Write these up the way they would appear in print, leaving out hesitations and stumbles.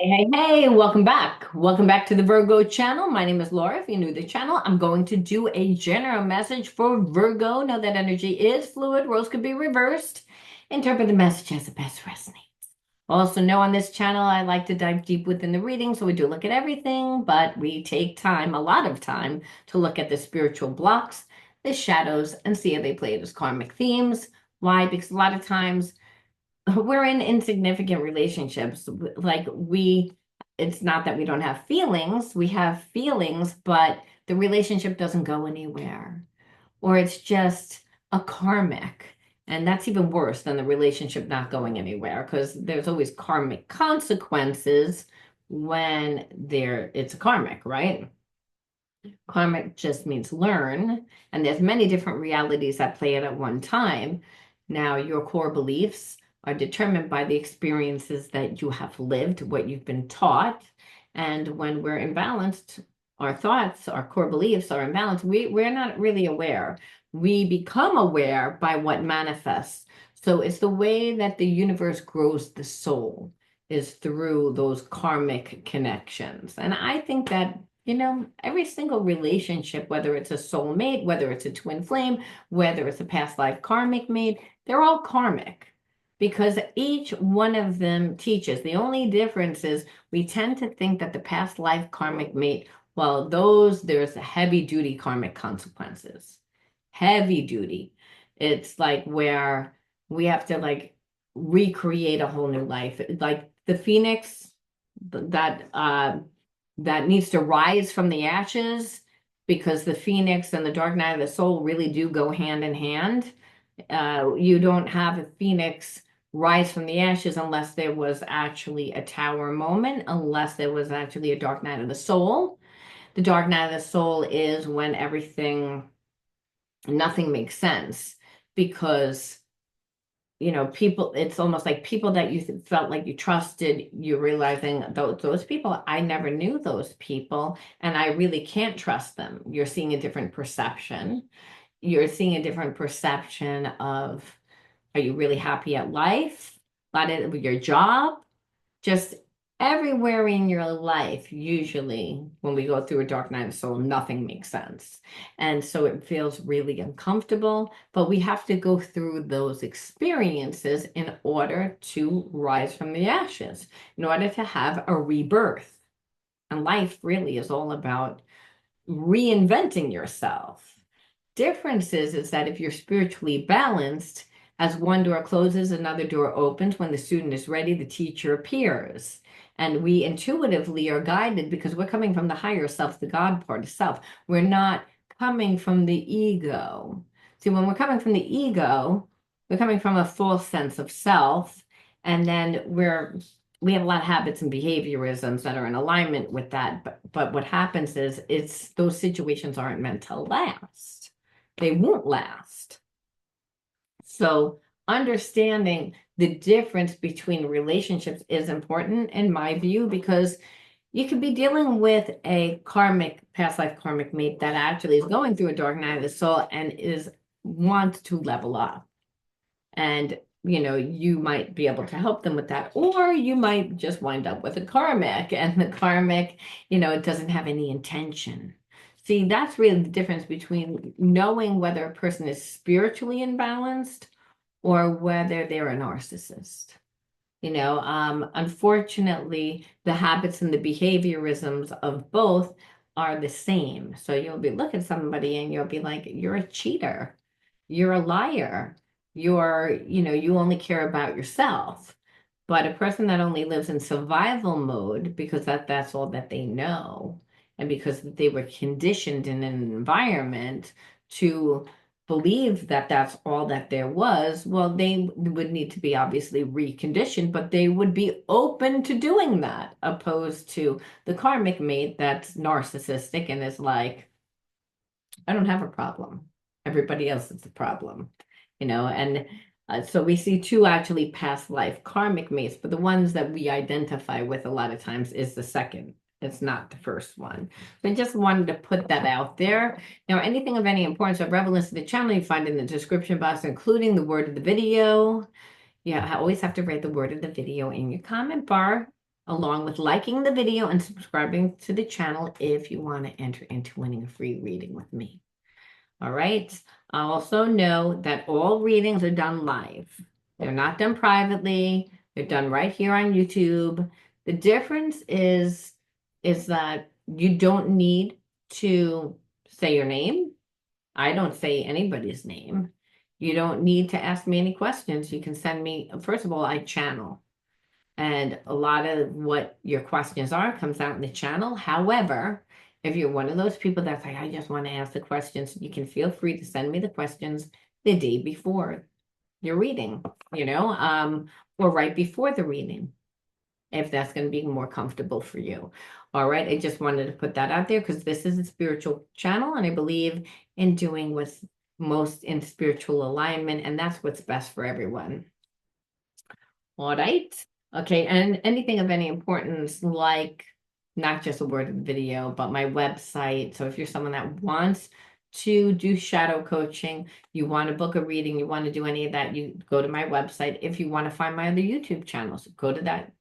Hey, welcome back. Welcome back to the Virgo channel. My name is Laura. If you're new to the channel, I'm going to do a general message for Virgo. Know that energy is fluid, roles could be reversed. Interpret the message as it best resonates. Also, know on this channel, I like to dive deep within the reading, so we do look at everything, but we take time, a lot of time, to look at the spiritual blocks, the shadows, and see how they play as karmic themes. Why? Because a lot of times, we're in insignificant relationships. It's not that we don't have feelings, we have feelings, but the relationship doesn't go anywhere, or it's just a karmic. And that's even worse than the relationship not going anywhere because there's always karmic consequences when it's a karmic, right? Karmic just means learn, and there's many different realities that play it at one time. Now, your core beliefs are determined by the experiences that you have lived, what you've been taught. And when we're imbalanced, our thoughts, our core beliefs are imbalanced. We're not really aware. We become aware by what manifests. So it's the way that the universe grows the soul is through those karmic connections. And I think that every single relationship, whether it's a soulmate, whether it's a twin flame, whether it's a past life karmic mate, they're all karmic because each one of them teaches. The only difference is we tend to think that the past life karmic mate, well, there's heavy duty karmic consequences. Heavy duty. It's like where we have to recreate a whole new life. Like the phoenix that that needs to rise from the ashes because the phoenix and the dark night of the soul really do go hand in hand. You don't have a phoenix rise from the ashes unless there was actually a tower moment, unless there was actually a dark night of the soul. The dark night of the soul is when nothing makes sense because people, it's almost like people that you felt like you trusted, you're realizing those people, I never knew those people, and I really can't trust them. You're seeing a different perception. You're seeing a different perception of, are you really happy at life? With your job? Just everywhere in your life, usually when we go through a dark night of soul, nothing makes sense. And so it feels really uncomfortable, but we have to go through those experiences in order to rise from the ashes, in order to have a rebirth. And life really is all about reinventing yourself. Difference is that if you're spiritually balanced, as one door closes, another door opens. When the student is ready, the teacher appears. And we intuitively are guided because we're coming from the higher self, the God part of self. We're not coming from the ego. See, when we're coming from the ego, we're coming from a false sense of self, and then we have a lot of habits and behaviorisms that are in alignment with that. But what happens is it's those situations aren't meant to last. They won't last. So understanding the difference between relationships is important in my view, because you could be dealing with a karmic, past life karmic mate that actually is going through a dark night of the soul and wants to level up. And you might be able to help them with that, or you might just wind up with a karmic, and the karmic, it doesn't have any intention. See, that's really the difference between knowing whether a person is spiritually imbalanced or whether they're a narcissist. Unfortunately, the habits and the behaviorisms of both are the same. So you'll be looking at somebody and you'll be like, you're a cheater, you're a liar, you only care about yourself. But a person that only lives in survival mode because that's all that they know, and because they were conditioned in an environment to believe that that's all that there was, well, they would need to be obviously reconditioned, but they would be open to doing that, opposed to the karmic mate that's narcissistic and is like, I don't have a problem. Everybody else is the problem, and so we see two actually past life karmic mates, but the ones that we identify with a lot of times is the second. It's not the first one. So I just wanted to put that out there. Now, anything of any importance or relevance to the channel, you find in the description box, including the word of the video. Yeah, I always have to write the word of the video in your comment bar. along with liking the video and subscribing to the channel if you want to enter into winning a free reading with me. All right. I also know that all readings are done live. They're not done privately. They're done right here on YouTube. The difference is that you don't need to say your name. I don't say anybody's name. You don't need to ask me any questions. You can send me, first of all, I channel. And a lot of what your questions are comes out in the channel. However, if you're one of those people that's like, I just want to ask the questions, you can feel free to send me the questions the day before your reading, or right before the reading, if that's going to be more comfortable for you. All right. I just wanted to put that out there because this is a spiritual channel and I believe in doing what's most in spiritual alignment, and that's what's best for everyone. All right. Okay. And anything of any importance, like not just a word of the video, but my website. So if you're someone that wants to do shadow coaching, you want to book a reading, you want to do any of that, you go to my website. If you want to find my other YouTube channels, go to that.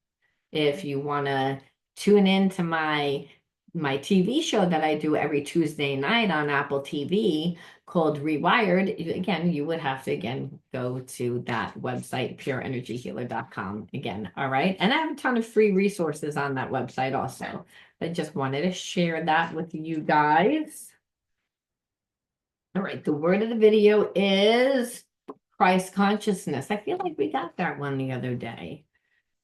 If you want to tune into my TV show that I do every Tuesday night on Apple TV called Rewired, again, you would have to go to that website, pureenergyhealer.com again. All right. And I have a ton of free resources on that website also. I just wanted to share that with you guys. All right. The word of the video is Christ consciousness. I feel like we got that one the other day.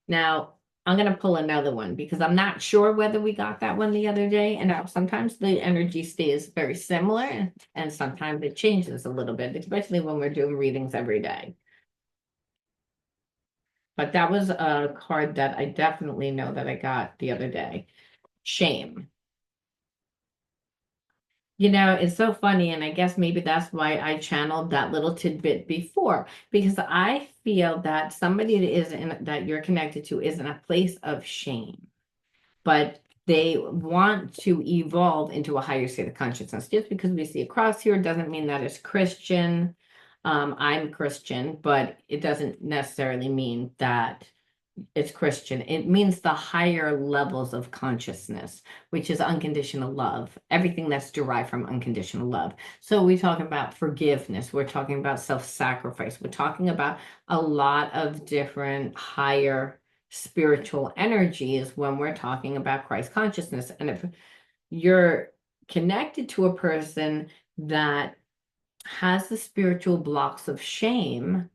Now, I'm going to pull another one because I'm not sure whether we got that one the other day. And sometimes the energy stays very similar and sometimes it changes a little bit, especially when we're doing readings every day. But that was a card that I definitely know that I got the other day. Shame. It's so funny, and I guess maybe that's why I channeled that little tidbit before, because I feel that somebody that you're connected to is in a place of shame, but they want to evolve into a higher state of consciousness. Just because we see a cross here doesn't mean that it's Christian. I'm Christian, but it doesn't necessarily mean that it's Christian. It means the higher levels of consciousness, which is unconditional love, everything that's derived from unconditional love. So we talk about forgiveness, we're talking about self-sacrifice, we're talking about a lot of different higher spiritual energies when we're talking about Christ consciousness. And if you're connected to a person that has the spiritual blocks of shame,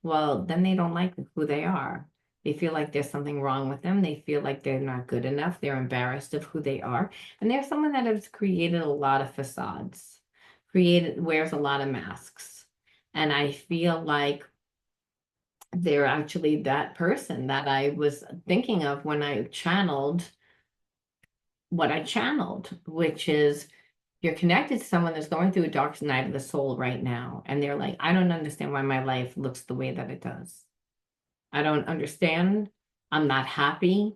well, then they don't like who they are. They feel like there's something wrong with them. They feel like they're not good enough. They're embarrassed of who they are. And they're someone that has created a lot of facades, wears a lot of masks. And I feel like they're actually that person that I was thinking of when I channeled what I channeled, which is you're connected to someone that's going through a dark night of the soul right now. And they're like, I don't understand why my life looks the way that it does. I don't understand. I'm not happy.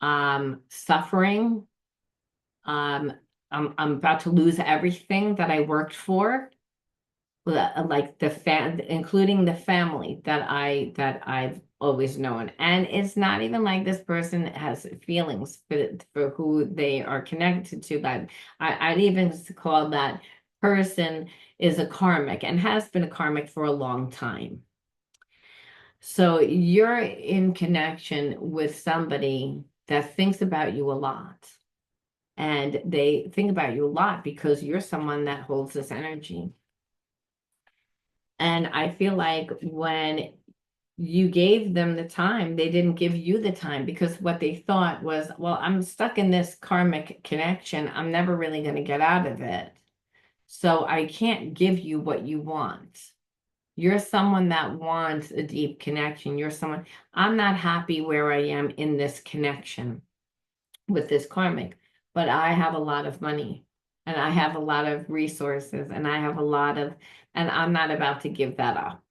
I'm suffering. I'm about to lose everything that I worked for, like including the family that I've always known. And it's not even like this person has feelings for who they are connected to, but I'd even call that person is a karmic and has been a karmic for a long time. So you're in connection with somebody that thinks about you a lot. And they think about you a lot because you're someone that holds this energy. And I feel like when you gave them the time, they didn't give you the time because what they thought was, well, I'm stuck in this karmic connection. I'm never really going to get out of it. So I can't give you what you want. You're someone that wants a deep connection. You're someone, I'm not happy where I am in this connection with this karmic, but I have a lot of money and I have a lot of resources and and I'm not about to give that up.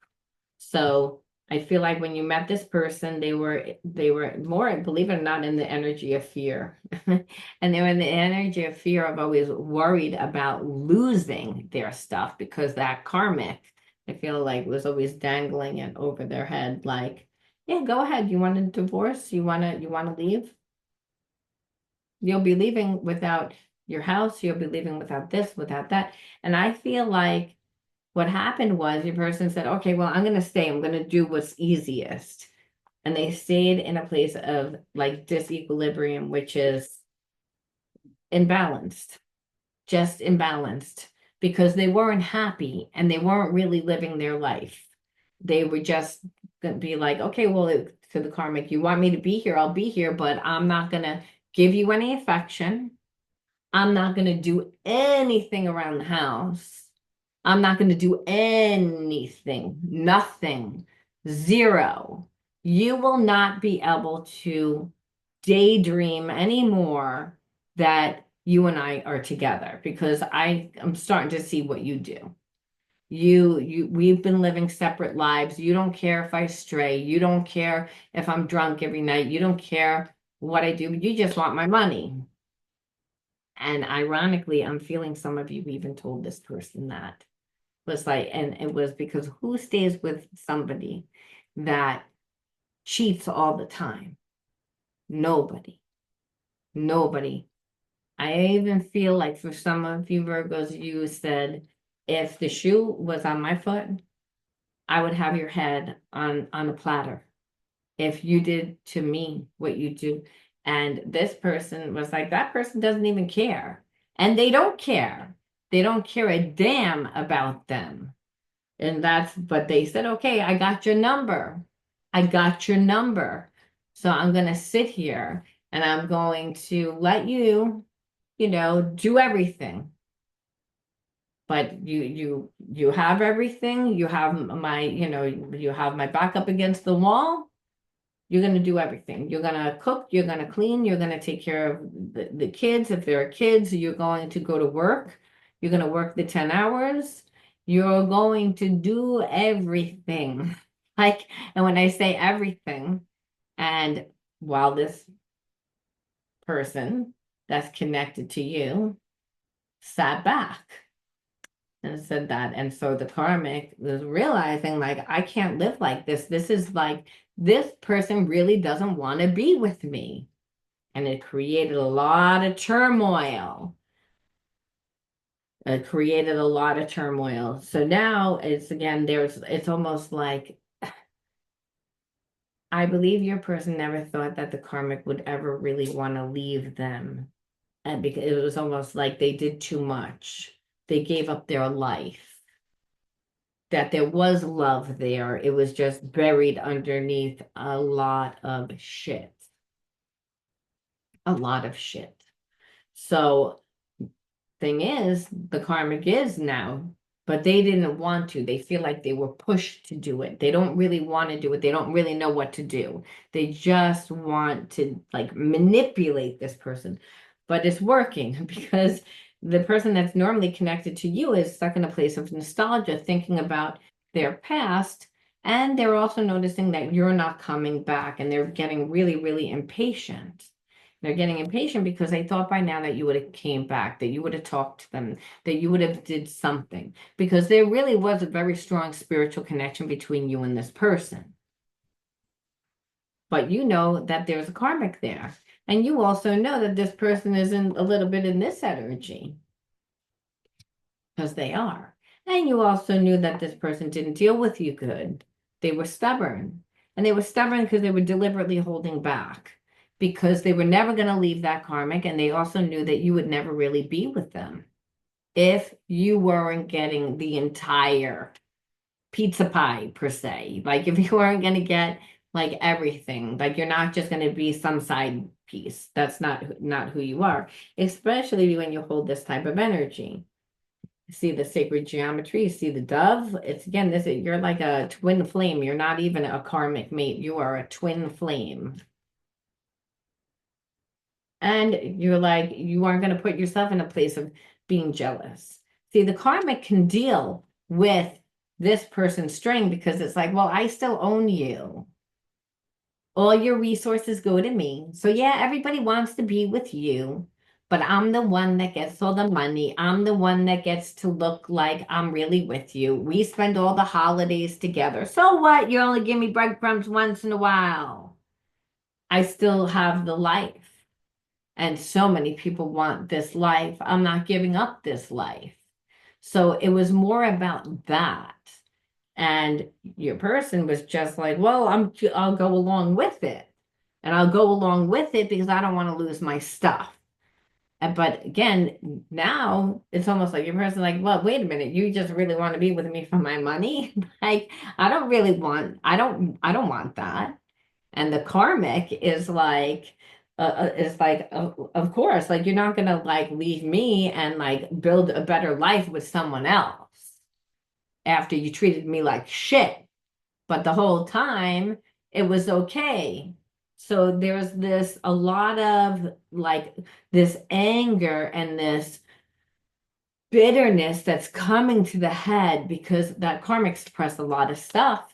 So I feel like when you met this person, they were more, believe it or not, in the energy of fear. And they were in the energy of fear of always worried about losing their stuff because that karmic, I feel like, was always dangling it over their head. Like, Yeah, go ahead. You want a divorce? You want to leave? You'll be leaving without your house. You'll be leaving without this, without that. And I feel like what happened was your person said, okay, well, I'm going to stay. I'm going to do what's easiest. And they stayed in a place of like disequilibrium, which is imbalanced, just imbalanced, because they weren't happy and they weren't really living their life. They were just going to be like, okay, well, to the karmic, you want me to be here, I'll be here, but I'm not going to give you any affection. I'm not going to do anything around the house. I'm not going to do anything, nothing, zero. You will not be able to daydream anymore that you and I are together because I'm starting to see what you do. We've been living separate lives. You don't care if I stray. You don't care if I'm drunk every night. You don't care what I do. You just want my money. And ironically, I'm feeling some of you even told this person that was like, and it was because who stays with somebody that cheats all the time? Nobody. Nobody. I even feel like for some of you Virgos, you said, if the shoe was on my foot, I would have your head on a platter. If you did to me what you do. And this person was like, that person doesn't even care. And they don't care. They don't care a damn about them. And but they said, okay, I got your number. I got your number. So I'm going to sit here and I'm going to let you, do everything. But you have everything. You have you have my back up against the wall. You're going to do everything. You're going to cook, you're going to clean, you're going to take care of the kids. If there are kids, you're going to go to work. You're going to work the 10 hours. You're going to do everything. Like, and when I say everything, and while this person that's connected to you sat back and said that. And so the karmic was realizing, like, I can't live like this. This is like, this person really doesn't want to be with me. And it created a lot of turmoil. It created a lot of turmoil. So now it's again, it's almost like I believe your person never thought that the karmic would ever really want to leave them. And because it was almost like they did too much. They gave up their life. That there was love there. It was just buried underneath a lot of shit. A lot of shit. So thing is, the karmic is now, but they didn't want to. They feel like they were pushed to do it. They don't really want to do it. They don't really know what to do. They just want to like manipulate this person. But it's working because the person that's normally connected to you is stuck in a place of nostalgia, thinking about their past. And they're also noticing that you're not coming back and they're getting really, really impatient. They're getting impatient because they thought by now that you would have came back, that you would have talked to them, that you would have did something. Because there really was a very strong spiritual connection between you and this person. But you know that there's a karmic there. And you also know that this person is in a little bit in this energy. Because they are. And you also knew that this person didn't deal with you good. They were stubborn. And they were stubborn because they were deliberately holding back. Because they were never going to leave that karmic. And they also knew that you would never really be with them. If you weren't getting the entire pizza pie, per se. Like if you weren't going to get like everything. Like you're not just going to be some side piece. That's not who you are. Especially when you hold this type of energy. See the sacred geometry, see the dove. It's again, you're like a twin flame. You're not even a karmic mate. You are a twin flame. And you're like, you aren't going to put yourself in a place of being jealous. See, the karmic can deal with this person's string because it's like, well, I still own you. All your resources go to me. So yeah, everybody wants to be with you, but I'm the one that gets all the money. I'm the one that gets to look like I'm really with you. We spend all the holidays together. So what? You only give me breadcrumbs once in a while. I still have the life. And so many people want this life. I'm not giving up this life. So it was more about that. And your person was just like, well, I'll go along with it. And I'll go along with it because I don't want to lose my stuff. But again, now it's almost like your person like, well, wait a minute, you just really want to be with me for my money? Like, I don't want that. And the karmic is like, of course, like you're not gonna like leave me and like build a better life with someone else after you treated me like shit. But the whole time it was okay. So there's this a lot of like this anger and this bitterness that's coming to the head because that karmic suppressed a lot of stuff.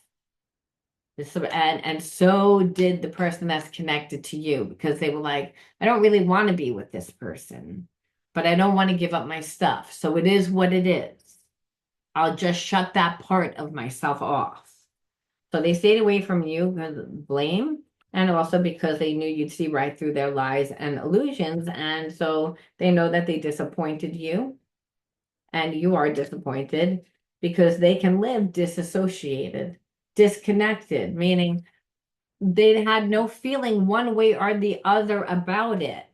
And so did the person that's connected to you because they were like, I don't really want to be with this person, but I don't want to give up my stuff. So it is what it is. I'll just shut that part of myself off. So they stayed away from you because of blame and also because they knew you'd see right through their lies and illusions. And so they know that they disappointed you and you are disappointed because they can live disassociated, disconnected, meaning they had no feeling one way or the other about it.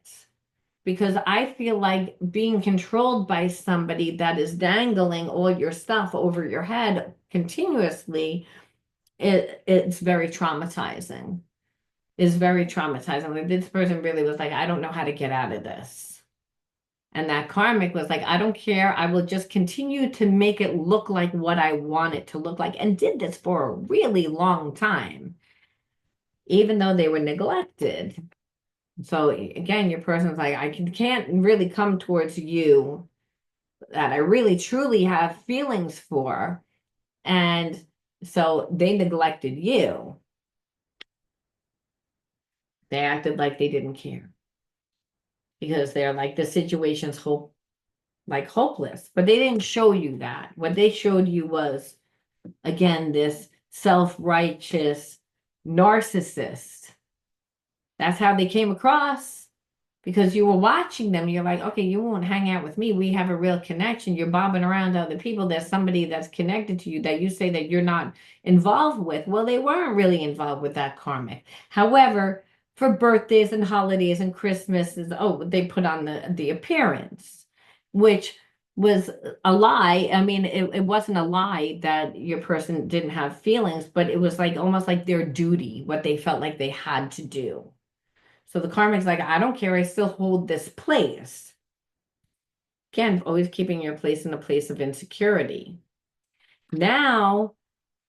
Because I feel like being controlled by somebody that is dangling all your stuff over your head continuously, it's very traumatizing. It's very traumatizing. Like this person really was like, I don't know how to get out of this. And that karmic was like, I don't care. I will just continue to make it look like what I want it to look like, and did this for a really long time, even though they were neglected. So again, your person's like, can't really come towards you that I really truly have feelings for. And so they neglected you. They acted like they didn't care because they're like, the situation's hopeless. But they didn't show you that. What they showed you was, again, this self-righteous narcissist. That's how they came across. Because you were watching them, you're like, okay, you won't hang out with me. We have a real connection. You're bobbing around to other people. There's somebody that's connected to you that you say that you're not involved with. Well, they weren't really involved with that karmic. However, for birthdays and holidays and Christmases, oh, they put on the appearance, which was a lie. I mean, it wasn't a lie that your person didn't have feelings, but it was like almost like their duty, what they felt like they had to do. So the karmic's like, I don't care, I still hold this place. Again, always keeping your place in a place of insecurity. Now,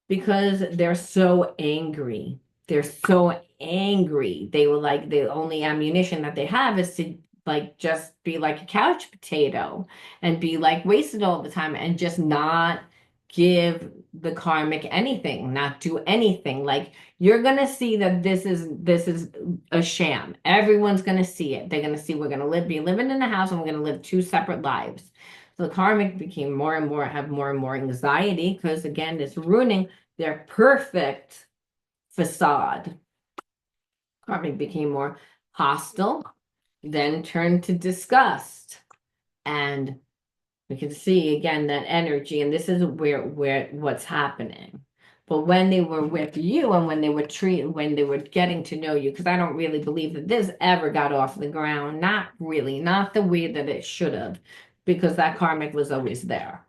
because they're so angry. They were like, the only ammunition that they have is to like just be like a couch potato and be like wasted all the time and just not give the karmic anything, not do anything. Like you're gonna see that this is a sham. Everyone's gonna see it. They're gonna see we're gonna be living in a house and we're gonna live two separate lives. So the karmic became more and more, have more and more anxiety because again, it's ruining their perfect facade. Karmic became more hostile, then turned to disgust. And we can see again that energy, and this is where what's happening. But when they were with you and when they were getting to know you, because I don't really believe that this ever got off the ground, not really, not the way that it should have, because that karmic was always there.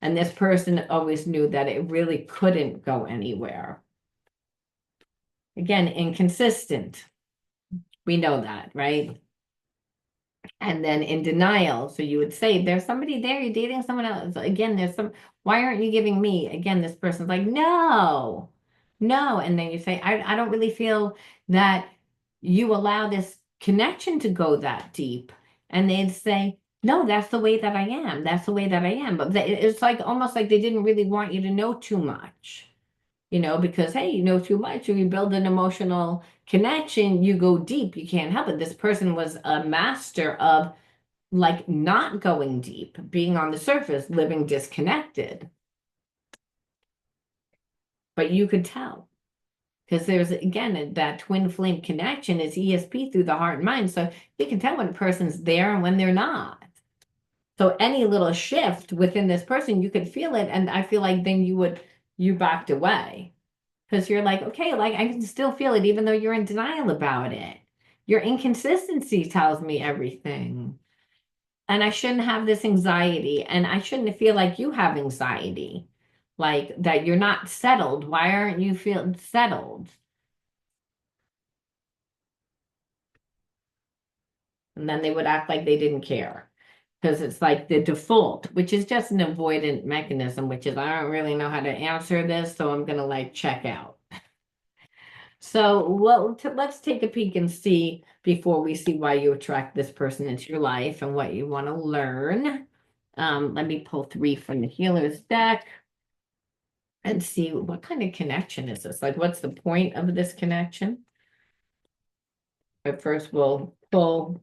And this person always knew that it really couldn't go anywhere. Again, inconsistent. We know that, right? And then in denial. So you would say, there's somebody there, you're dating someone else. Again, why aren't you giving me? Again, this person's like, no, no. And then you say, I don't really feel that you allow this connection to go that deep. And they'd say, no, that's the way that I am. That's the way that I am. But it's like almost like they didn't really want you to know too much. Because hey, you know too much, when you build an emotional connection, you go deep, you can't help it. This person was a master of like not going deep, being on the surface, living disconnected. But you could tell because there's, again, that twin flame connection is ESP through the heart and mind. So you can tell when a person's there and when they're not. So any little shift within this person, you could feel it. And I feel like then you backed away because you're like, okay, like I can still feel it, even though you're in denial about it. Your inconsistency tells me everything. And I shouldn't have this anxiety, and I shouldn't feel like you have anxiety, like that you're not settled. Why aren't you feeling settled? And then they would act like they didn't care because it's like the default, which is just an avoidant mechanism, which is I don't really know how to answer this, so I'm gonna like check out. So, well, let's take a peek and see before we see why you attract this person into your life and what you want to learn. Let me pull three from the healer's deck and see what kind of connection is this? Like, what's the point of this connection? But first, we'll pull.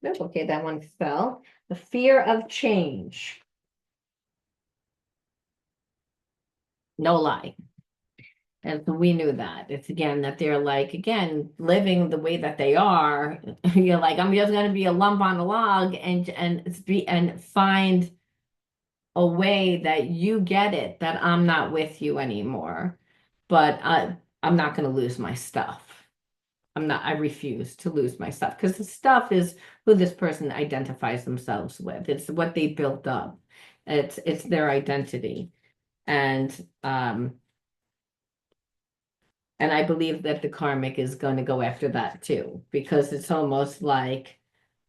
Nope, okay, that one fell. The fear of change. No lie. And so we knew that. It's again that they're like, again, living the way that they are. You're like, I'm just gonna be a lump on a log and find a way that you get it, that I'm not with you anymore. But I'm not gonna lose my stuff. I refuse to lose my stuff because the stuff is who this person identifies themselves with. It's what they built up. It's their identity. And and I believe that the karmic is going to go after that too, because it's almost like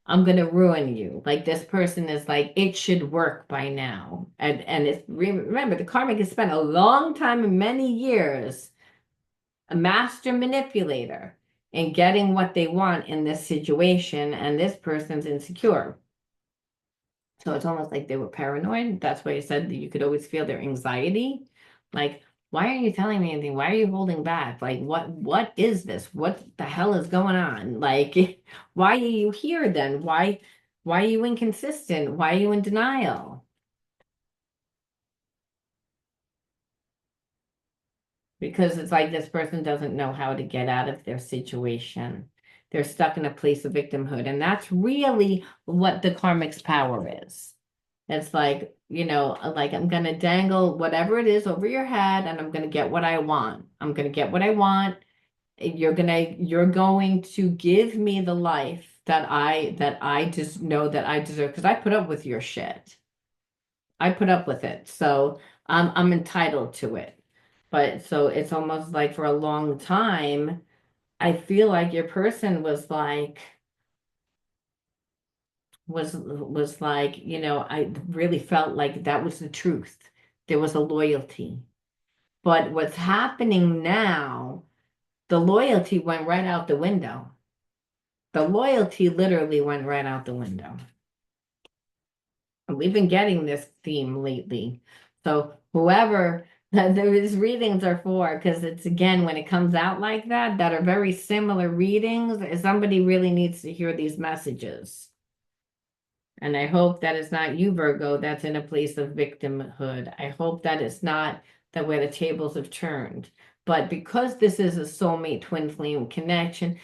I'm going to ruin you. Like this person is like, it should work by now. And it's remember the karmic has spent a long time, many years, a master manipulator in getting what they want in this situation, and this person's insecure. So it's almost like they were paranoid. That's why you said that you could always feel their anxiety. Like, why are you telling me anything? Why are you holding back? Like, what is this? What the hell is going on? Like, why are you here then? Why are you inconsistent? Why are you in denial? Because it's like this person doesn't know how to get out of their situation. They're stuck in a place of victimhood. And that's really what the karmic's power is. It's like, like I'm going to dangle whatever it is over your head and I'm going to get what I want. I'm going to get what I want. You're going to give me the life that I just know that I deserve because I put up with your shit. I put up with it. So I'm entitled to it. But so it's almost like for a long time, I feel like your person was like, I really felt like that was the truth. There was a loyalty. But what's happening now, the loyalty went right out the window. The loyalty literally went right out the window. And we've been getting this theme lately. So whoever those readings are for, because it's again, when it comes out like that are very similar readings, somebody really needs to hear these messages. And I hope that it's not you, Virgo, that's in a place of victimhood. I hope that it's not that where the tables have turned. But because this is a soulmate twin flame connection,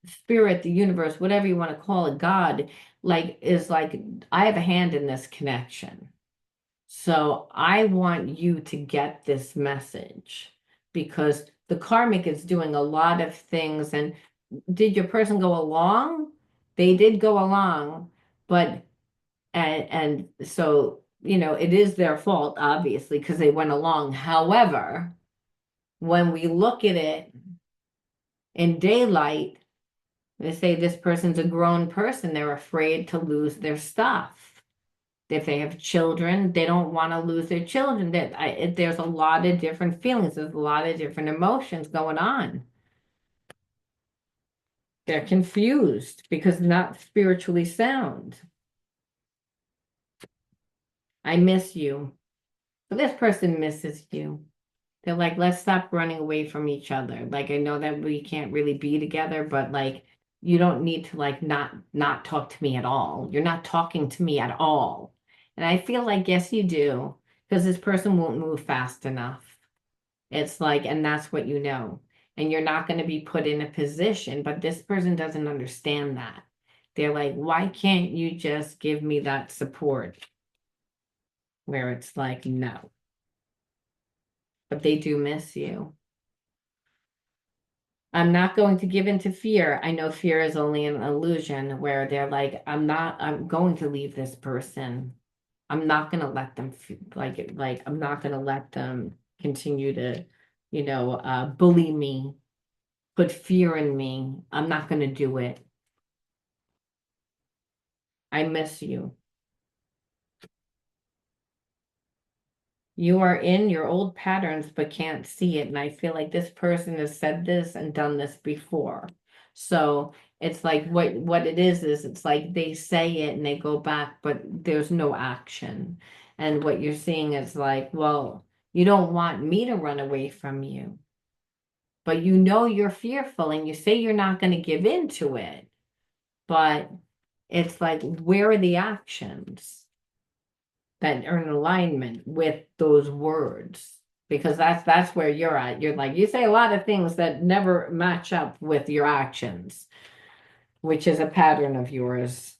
spirit, the universe, whatever you want to call it, God, like is like, I have a hand in this connection. So I want you to get this message because the karmic is doing a lot of things. And did your person go along? They did go along, but and so, it is their fault, obviously, because they went along. However, when we look at it in daylight, they say this person's a grown person. They're afraid to lose their stuff. If they have children, they don't want to lose their children. There's a lot of different feelings. There's a lot of different emotions going on. They're confused because they're not spiritually sound. I miss you. But this person misses you. They're like, let's stop running away from each other. Like, I know that we can't really be together, but like, you don't need to like not talk to me at all. You're not talking to me at all. And I feel like, yes, you do, because this person won't move fast enough. It's like, and that's what you know. And you're not going to be put in a position, but this person doesn't understand that. They're like, why can't you just give me that support? Where it's like, no, but they do miss you. I'm not going to give in to fear. I know fear is only an illusion where they're like, I'm going to leave this person. I'm not going to let them I'm not going to let them continue to, bully me, put fear in me. I'm not going to do it. I miss you. You are in your old patterns but can't see it. And I feel like this person has said this and done this before. So it's like what it is it's like they say it and they go back, but there's no action. And what you're seeing is like, well, you don't want me to run away from you, but you know you're fearful and you say you're not going to give in to it. But it's like, where are the actions that are in alignment with those words? Because that's where you're at. You're like, you say a lot of things that never match up with your actions, which is a pattern of yours.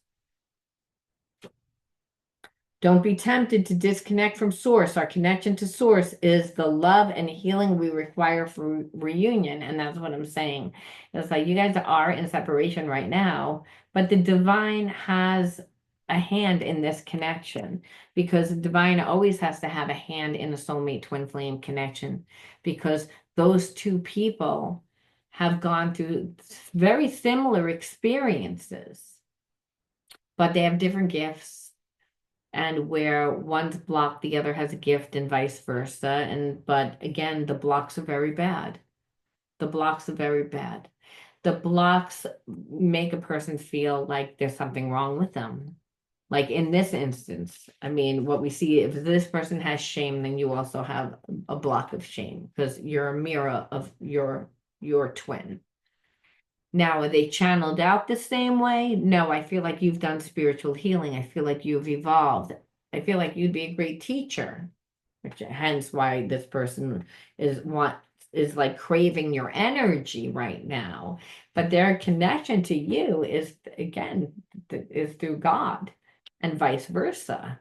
Don't be tempted to disconnect from source. Our connection to source is the love and healing we require for reunion. And that's what I'm saying. It's like you guys are in separation right now, but the divine has a hand in this connection, because the divine always has to have a hand in a soulmate twin flame connection, because those two people have gone through very similar experiences, but they have different gifts, and where one's blocked, the other has a gift, and vice versa. And but again, the blocks are very bad. The blocks are very bad. The blocks make a person feel like there's something wrong with them. Like in this instance, I mean, what we see, if this person has shame, then you also have a block of shame, because you're a mirror of your twin. Now, are they channeled out the same way? No, I feel like you've done spiritual healing. I feel like you've evolved. I feel like you'd be a great teacher, which hence why this person is like craving your energy right now. But their connection to you is, again, is through God, and vice versa.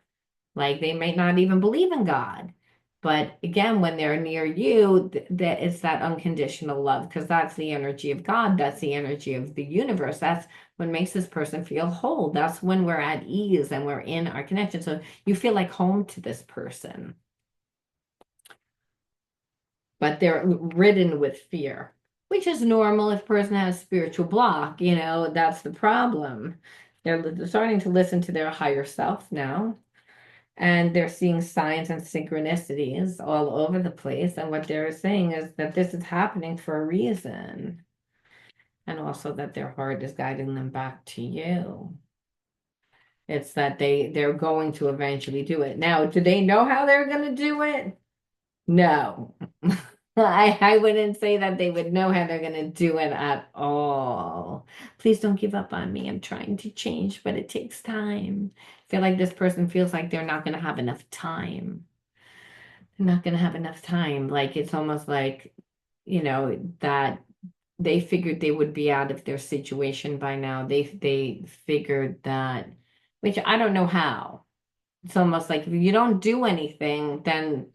Like they may not even believe in God. But again, when they're near you, that it's that unconditional love, because that's the energy of God. That's the energy of the universe. That's what makes this person feel whole. That's when we're at ease and we're in our connection. So you feel like home to this person. But they're ridden with fear, which is normal if a person has spiritual block. That's the problem. They're starting to listen to their higher self now. And they're seeing signs and synchronicities all over the place. And what they're saying is that this is happening for a reason. And also that their heart is guiding them back to you. It's that they're going to eventually do it. Now, do they know how they're going to do it? No. I wouldn't say that they would know how they're going to do it at all. Please don't give up on me. I'm trying to change, but it takes time. I feel like this person feels like they're not going to have enough time. They're not going to have enough time. Like it's almost like, that they figured they would be out of their situation by now. They figured that, which I don't know how. It's almost like if you don't do anything, then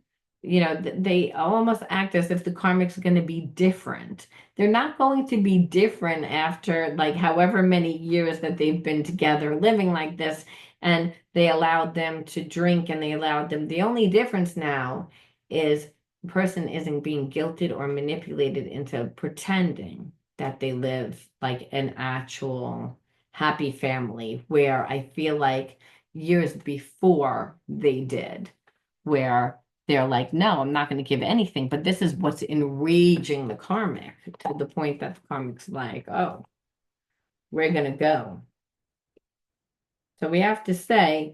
they almost act as if the karmic's going to be different. They're not going to be different after like however many years that they've been together living like this, and they allowed them to drink, and they allowed them. The only difference now is the person isn't being guilted or manipulated into pretending that they live like an actual happy family, where I feel like years before they did, where they're like, no, I'm not going to give anything. But this is what's enraging the karmic, to the point that the karmic's like, oh, we're going to go. So we have to say,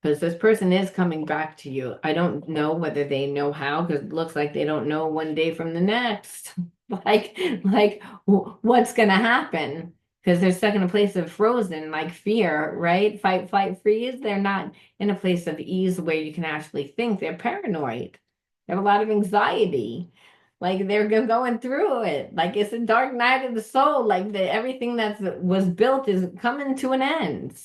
because this person is coming back to you. I don't know whether they know how, because it looks like they don't know one day from the next. What's going to happen? Because they're stuck in a place of frozen, like fear, right? Fight, flight, freeze. They're not in a place of ease where you can actually think. They're paranoid. They have a lot of anxiety. Like they're going through it. Like it's a dark night of the soul. Like everything that was built is coming to an end.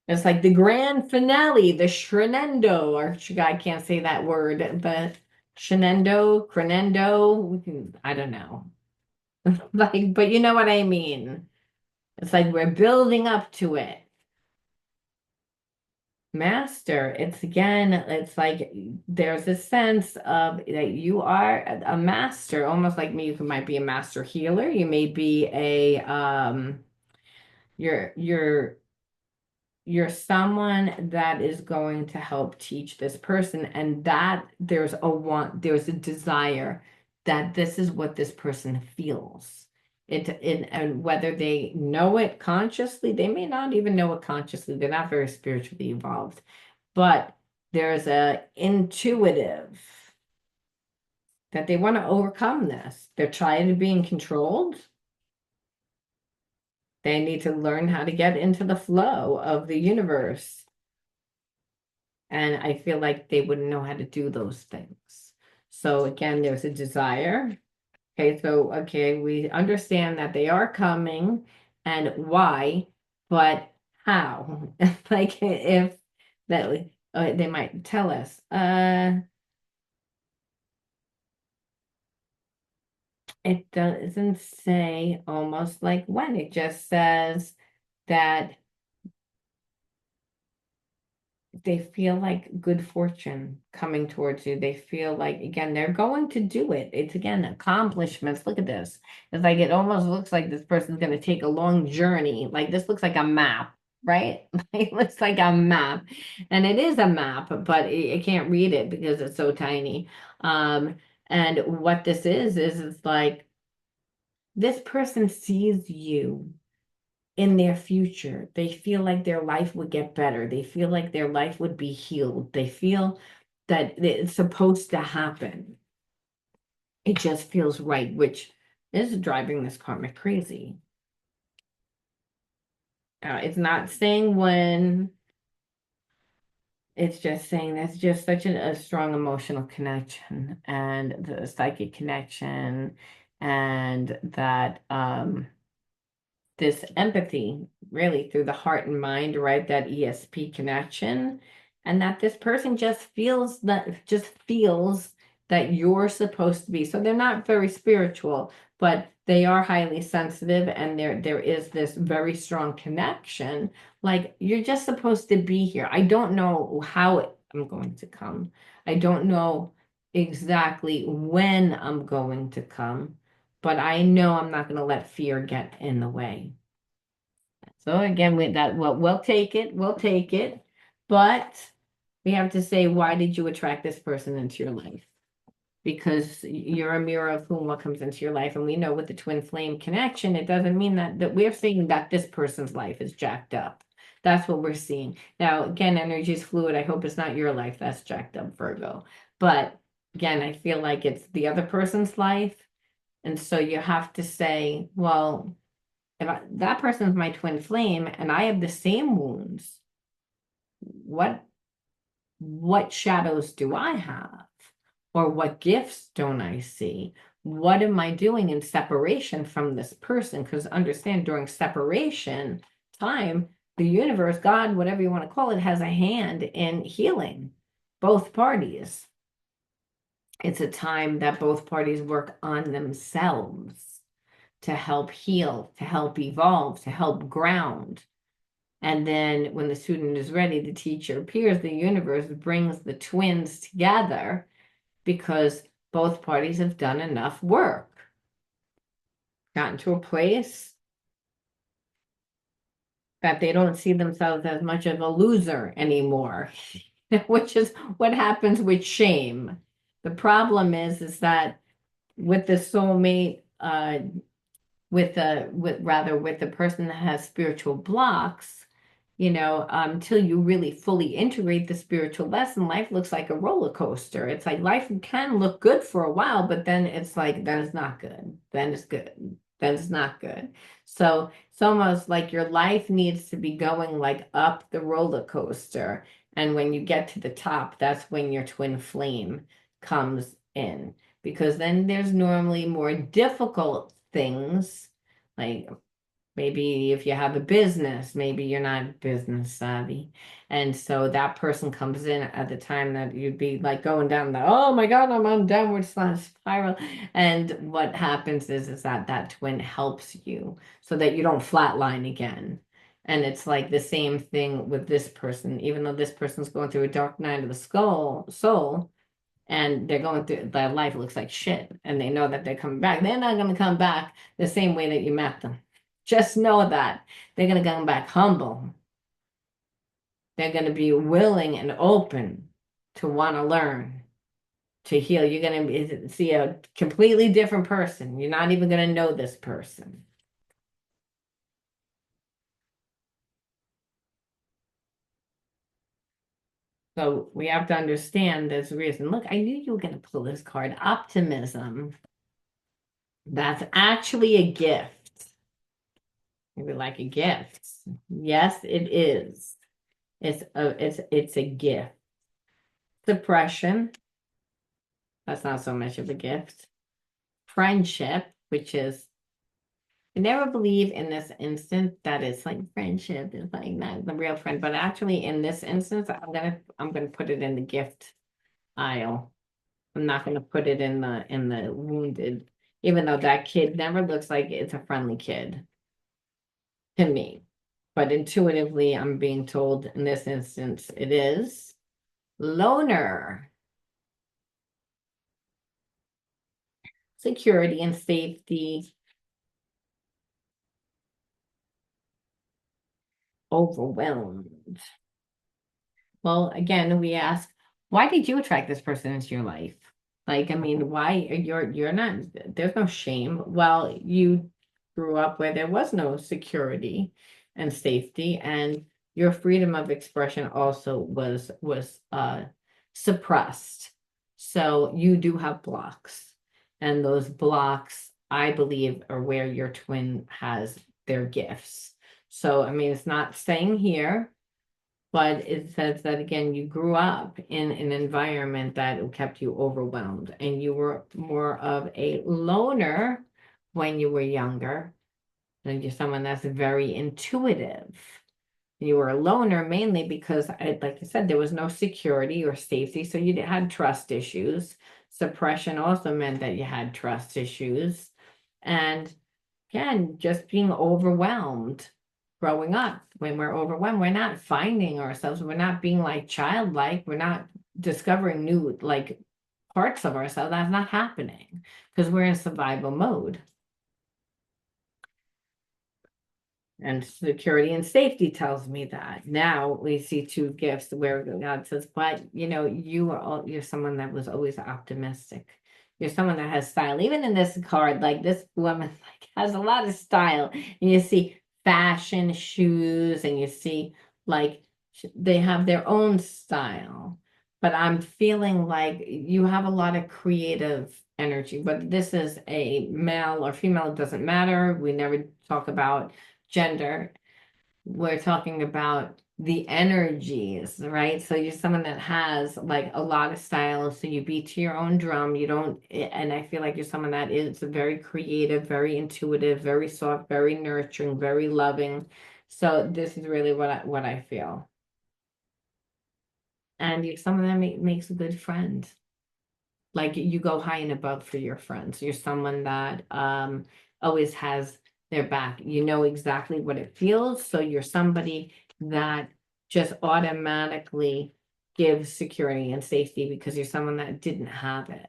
It's like the grand finale, the Shrenendo, or I can't say that word, but Shenendo, Crenendo, I don't know. Like, but you know what I mean. It's like we're building up to it. Master, it's again, it's like there's a sense of that you are a master, almost like me. You might be a master healer. You may be a you're you're someone that is going to help teach this person, and that there's a desire that this is what this person feels and whether they know it consciously, they may not even know it consciously, they're not very spiritually evolved, but there's a intuitive that they want to overcome this. They're tired of being controlled. They need to learn how to get into the flow of the universe. And I feel like they wouldn't know how to do those things. So again, there's a desire. Okay, we understand that they are coming and why, but how? Like if that they might tell us. It doesn't say almost like when. It just says that they feel like good fortune coming towards you. They feel like, again, they're going to do it. It's again accomplishments. Look at this. It's like it almost looks like this person's going to take a long journey. Like this looks like a map, right? It looks like a map. And it is a map, but it can't read it because it's so tiny. And what this is it's like this person sees you in their future. They feel like their life would get better. They feel like their life would be healed. They feel that it's supposed to happen. It just feels right, which is driving this karmic crazy. It's not saying when, it's just saying that's just such a strong emotional connection and the psychic connection and that this empathy really through the heart and mind, right? That ESP connection. And that this person just feels that you're supposed to be. So they're not very spiritual, but they are highly sensitive and there is this very strong connection. Like you're just supposed to be here. I don't know how I'm going to come. I don't know exactly when I'm going to come, but I know I'm not going to let fear get in the way. So again, with that, well, we'll take it, but we have to say, why did you attract this person into your life? Because you're a mirror of whom what comes into your life. And we know with the twin flame connection, it doesn't mean that we're seeing that this person's life is jacked up. That's what we're seeing. Now, again, energy is fluid. I hope it's not your life that's jacked up, Virgo. But again, I feel like it's the other person's life. And so you have to say, well, that person's my twin flame and I have the same wounds, what shadows do I have? Or what gifts don't I see? What am I doing in separation from this person? Because understand, during separation time, the universe, God, whatever you want to call it, has a hand in healing both parties. It's a time that both parties work on themselves to help heal, to help evolve, to help ground. And then when the student is ready, the teacher appears, the universe brings the twins together because both parties have done enough work, gotten to a place that they don't see themselves as much of a loser anymore, which is what happens with shame. The problem is that with the soulmate, with the person that has spiritual blocks, until you really fully integrate the spiritual lesson, life looks like a roller coaster. It's like life can look good for a while, but then it's like, then it's not good. Then it's good. Then it's not good. So it's almost like your life needs to be going like up the roller coaster. And when you get to the top, that's when your twin flame comes in. Because then there's normally more difficult things, like maybe if you have a business, maybe you're not business savvy. And so that person comes in at the time that you'd be like going down the, oh my God, I'm on downward slash spiral. And what happens is that that twin helps you so that you don't flatline again. And it's like the same thing with this person, even though this person's going through a dark night of the soul, and they're going through their life looks like shit, and they know that they're coming back. They're not going to come back the same way that you met them. Just know that they're going to come back humble. They're going to be willing and open to want to learn, to heal. You're going to see a completely different person. You're not even going to know this person. So we have to understand there's a reason. Look, I knew you were going to pull this card, optimism. That's actually a gift. Maybe like a gift. Yes, it is. It's a gift. Suppression. That's not so much of a gift. Friendship, which is, I never believe in this instance that it's like friendship is like not the real friend, but actually in this instance, I'm gonna put it in the gift aisle. I'm not gonna put it in the wounded, even though that kid never looks like it's a friendly kid to me. But intuitively, I'm being told in this instance it is loner. Security and safety, overwhelmed. Well, again, we ask, why did you attract this person into your life? Like, I mean, why you're not, there's no shame. Well, you grew up where there was no security and safety, and your freedom of expression also was suppressed. So you do have blocks. And those blocks, I believe, are where your twin has their gifts. So, I mean, it's not saying here, but it says that again, you grew up in an environment that kept you overwhelmed, and you were more of a loner when you were younger. And you're someone that's very intuitive. You were a loner mainly because, like I said, there was no security or safety, so you had trust issues. Suppression also meant that you had trust issues. And again, just being overwhelmed growing up. When we're overwhelmed, we're not finding ourselves. We're not being like childlike. We're not discovering new like parts of ourselves. That's not happening because we're in survival mode. And security and safety tells me that. Now we see two gifts where God says, but you're someone that was always optimistic. You're someone that has style. Even in this card, like this woman like has a lot of style. And you see fashion shoes, and you see like they have their own style. But I'm feeling like you have a lot of creative energy. But this is a male or female, it doesn't matter. We never talk about gender. We're talking about the energies, right? So you're someone that has like a lot of style, so you beat to your own drum. You don't, and I feel like you're someone that is very creative, very intuitive, very soft, very nurturing, very loving. So this is really what I feel. And you're someone that makes a good friend. Like you go high and above for your friends. You're someone that always has their back. You know exactly what it feels. So you're somebody that just automatically gives security and safety because you're someone that didn't have it.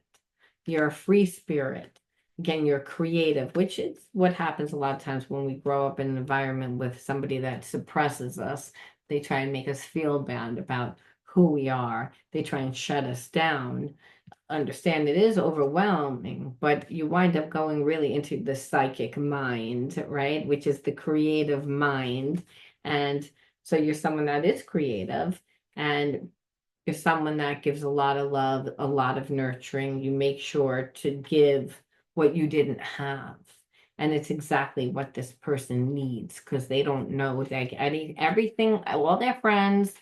You're a free spirit. Again, you're creative, which is what happens a lot of times when we grow up in an environment with somebody that suppresses us. They try and make us feel bad about who we are. They try and shut us down. Understand it is overwhelming, but you wind up going really into the psychic mind, right? Which is the creative mind. And So you're someone that is creative, and you're someone that gives a lot of love, a lot of nurturing. You make sure to give what you didn't have. And it's exactly what this person needs, because they don't know like everything, all their friends,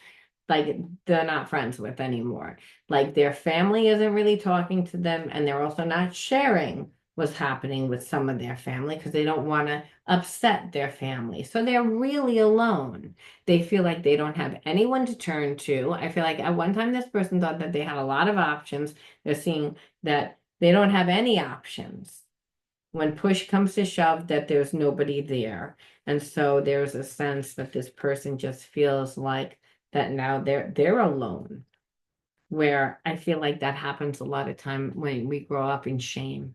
like they're not friends with anymore. Like their family isn't really talking to them, and they're also not sharing what's happening with some of their family because they don't want to upset their family. So they're really alone. They feel like they don't have anyone to turn to. I feel like at one time this person thought that they had a lot of options. They're seeing that they don't have any options. When push comes to shove, that there's nobody there. And so there's a sense that this person just feels like that now they're alone. Where I feel like that happens a lot of time when we grow up in shame.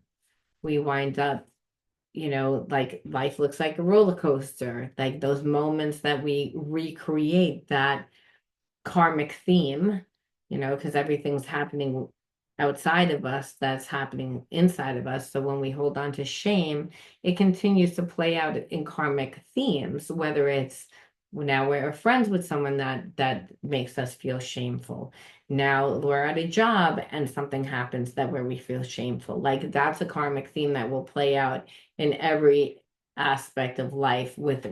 We wind up, like life looks like a roller coaster, like those moments that we recreate that karmic theme, because everything's happening outside of us that's happening inside of us. So when we hold on to shame, it continues to play out in karmic themes, whether it's now we're friends with someone that makes us feel shameful. Now we're at a job and something happens that where we feel shameful. Like that's a karmic theme that will play out in every aspect of life with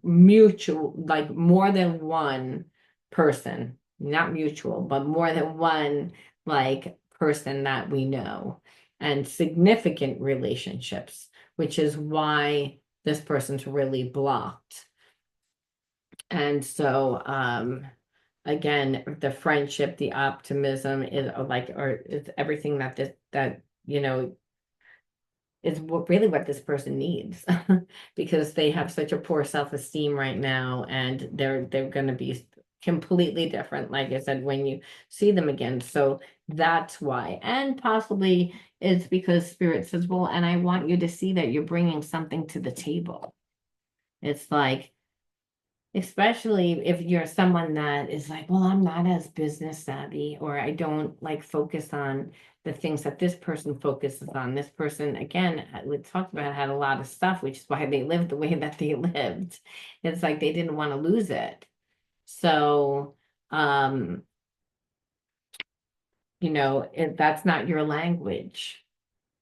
mutual, like more than one person, not mutual, but more than one like person that we know, and significant relationships, which is why this person's really blocked. And so, again, the friendship, the optimism is like, or it's everything that is really what this person needs because they have such a poor self-esteem right now, and they're going to be completely different, like I said, when you see them again. So that's why. And possibly it's because spirit says, well, and I want you to see that you're bringing something to the table. It's like, especially if you're someone that is like, well, I'm not as business savvy, or I don't like focus on the things that this person focuses on. This person, again, we talked about, had a lot of stuff, which is why they lived the way that they lived. It's like they didn't want to lose it. So, um, that's not your language.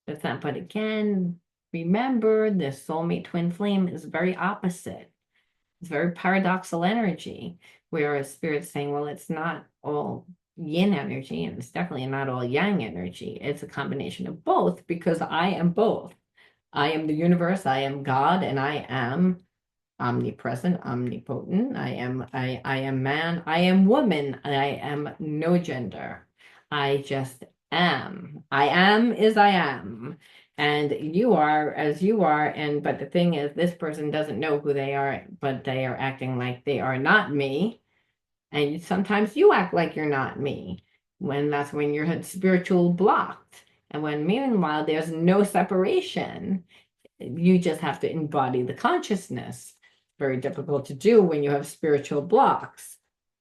That's not, but again, remember the soulmate twin flame is very opposite. It's very paradoxical energy, whereas spirit's saying, well, it's not all yin energy, and it's definitely not all yang energy. It's a combination of both, because I am both. I am the universe, I am God, and I am omnipresent, omnipotent. I am man, I am woman, I am no gender. I just am. I am is I am. And you are as you are. And but the thing is, this person doesn't know who they are, but they are acting like they are not me. And sometimes you act like you're not me. When that's when you're spiritual blocked. And when meanwhile there's no separation, you just have to embody the consciousness. Very difficult to do when you have spiritual blocks.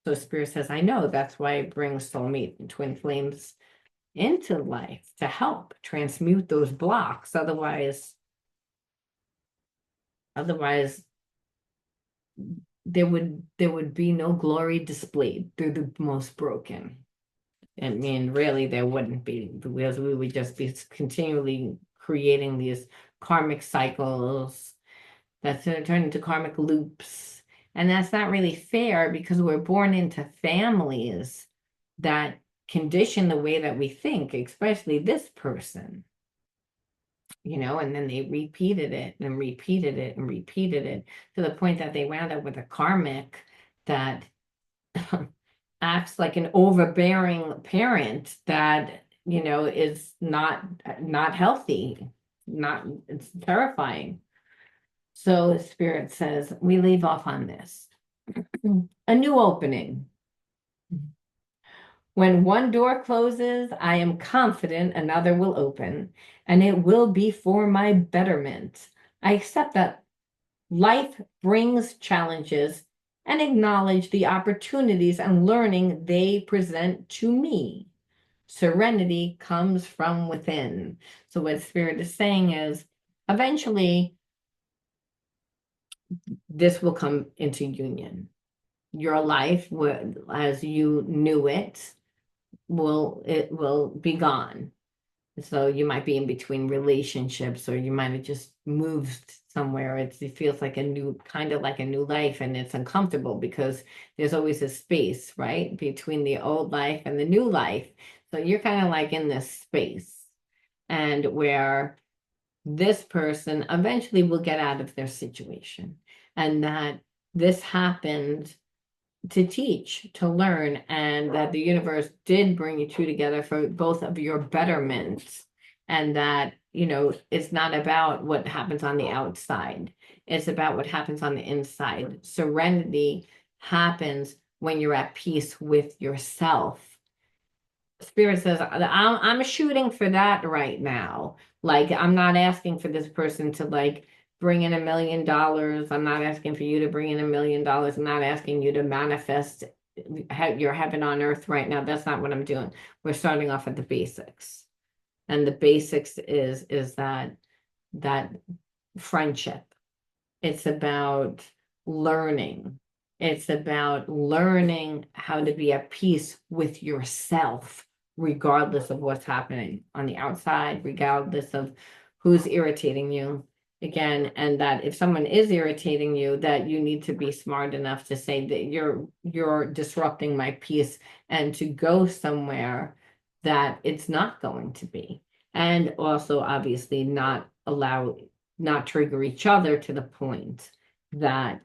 So spirit says, I know, that's why it brings soulmate and twin flames into life to help transmute those blocks. Otherwise there would be no glory displayed through the most broken. I mean, really, there wouldn't be, because we would just be continually creating these karmic cycles that turn into karmic loops. And that's not really fair, because we're born into families that condition the way that we think, especially this person, and then they repeated it and repeated it and repeated it to the point that they wound up with a karmic that acts like an overbearing parent that, is not healthy, it's terrifying. So Spirit says, we leave off on this. A new opening. When one door closes, I am confident another will open, and it will be for my betterment. I accept that life brings challenges and acknowledge the opportunities and learning they present to me. Serenity comes from within. So what Spirit is saying is, eventually, this will come into union. your life as you knew it will be gone. So you might be in between relationships, or you might have just moved somewhere. It feels like a new, kind of like a new life, and it's uncomfortable because there's always a space, right, between the old life and the new life. So you're kind of like in this space, and where this person eventually will get out of their situation, and that this happened to teach, to learn, and that the universe did bring you two together for both of your betterments. And that, it's not about what happens on the outside, it's about what happens on the inside. Serenity happens when you're at peace with yourself. Spirit says, I'm shooting for that right now. Like, I'm not asking for this person to like bring in $1 million. I'm not asking for you to bring in $1 million. I'm not asking you to manifest your heaven on earth right now. That's not what I'm doing. We're starting off at the basics. And the basics is that friendship. It's about learning. It's about learning how to be at peace with yourself, regardless of what's happening on the outside, regardless of who's irritating you. Again, and that if someone is irritating you, that you need to be smart enough to say that you're disrupting my peace, and to go somewhere that it's not going to be. And also, obviously, not trigger each other to the point that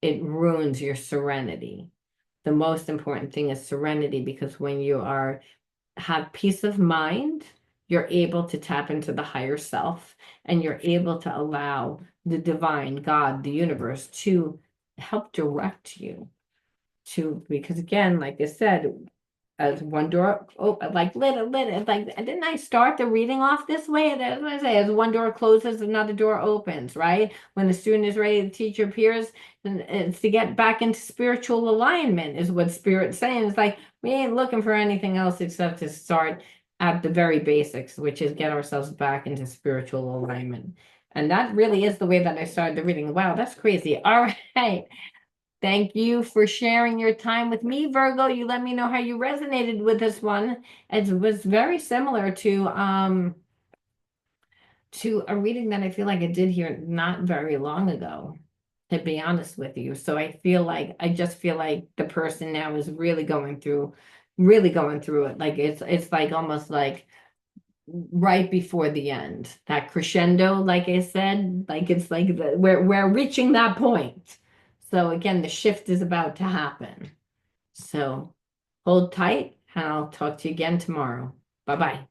it ruins your serenity. The most important thing is serenity, because when you have peace of mind, you're able to tap into the higher self, and you're able to allow the divine, God, the universe, to help direct you to, because again, like I said, as one door, oh, like lit, like, didn't I start the reading off this way? That's what I say, as one door closes, another door opens, right? When the student is ready, the teacher appears, and it's to get back into spiritual alignment, is what Spirit's saying. It's like, we ain't looking for anything else except to start at the very basics, which is get ourselves back into spiritual alignment. And that really is the way that I started the reading. Wow, that's crazy. All right. Thank you for sharing your time with me, Virgo. You let me know how you resonated with this one. It was very similar to a reading that I feel like I did here not very long ago, to be honest with you. So I just feel like the person now is really going through it. Like it's like almost like right before the end, that crescendo, like I said, like it's like we're reaching that point. So again, the shift is about to happen. So hold tight, and I'll talk to you again tomorrow. Bye bye.